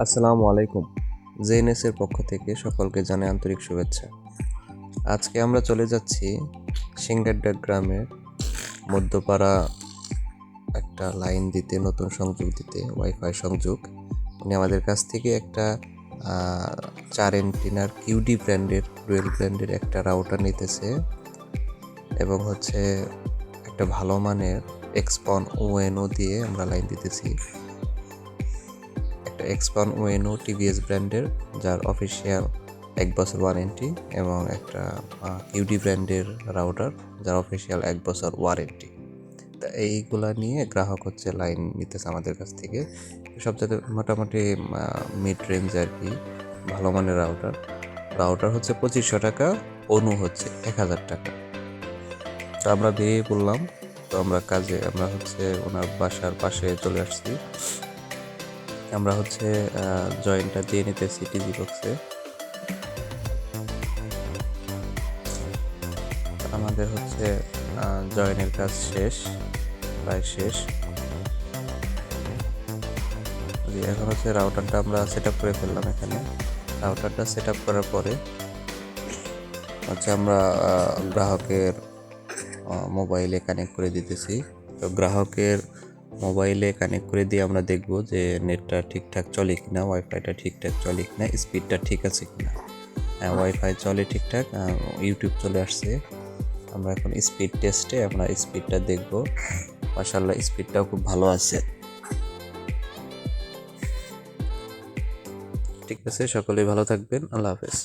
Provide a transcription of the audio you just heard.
আসসালামু আলাইকুম। জেএনএস-এর পক্ষ থেকে সকলকে জানাই আন্তরিক শুভেচ্ছা। আজকে আমরা চলে যাচ্ছি সিংগাড্ডা গ্রামের মধ্যপাড়া একটা লাইন দিতে, নতুন সংযোগ দিতে, ওয়াইফাই সংযোগ। উনি আমাদের কাছ থেকে একটা 4 এন্টিনার কিউডি ব্র্যান্ডের, ডুয়েল ব্র্যান্ডের একটা রাউটার নিতেছে এবং একটা ভালো মানের এক্সপন ওএনও দিয়ে আমরা লাইন দিতেছি। এক্সপন ওয়েনো টিভিএস ব্র্যান্ডের, যার অফিসিয়াল 1 বছর ওয়ারেন্টি, এবং একটা কিউডি ব্র্যান্ডের রাউটার, যার অফিসিয়াল 1 বছর ওয়ারেন্টি। তা এইগুলা নিয়ে গ্রাহক লাইন নিতেছে আমাদের কাছ থেকে। সবচেয়ে মোটামুটি মিড রেঞ্জ আর কি, ভালো মানের রাউটার 2500 টাকা, অনু 1000 টাকা। তো আমরা বেরিয়ে পড়লাম। তো আমরা ওনার বাসার পাশে চলে আসছি। আমরা জয়েন্টটা দিয়ে নিতেছি টিজি বক্সে। আমাদের জয়েনের কাজ প্রায় শেষ। এখন রাউটারটা আমরা সেট আপ করে ফেললাম। এখানে রাউটারটা সেট আপ করার পরে আমরা গ্রাহকের মোবাইলে কানেক্ট করে দিতেছি। তো গ্রাহকের মোবাইলে কানেক্ট করে দিয়ে আমরা দেখব যে নেটটা ঠিকঠাক চলে কিনা, ওয়াইফাইটা ঠিকঠাক চলে কিনা, স্পিডটা ঠিক আছে কিনা। ওয়াইফাই চলে ঠিকঠাক, ইউটিউব চলে আসছে। আমরা এখন স্পিড টেস্টে আমরা স্পিডটা দেখব। মাশাআল্লাহ, স্পিডটাও খুব ভালো আছে। ঠিক আছে, সকলেই ভালো থাকবেন। আল্লাহ হাফেজ।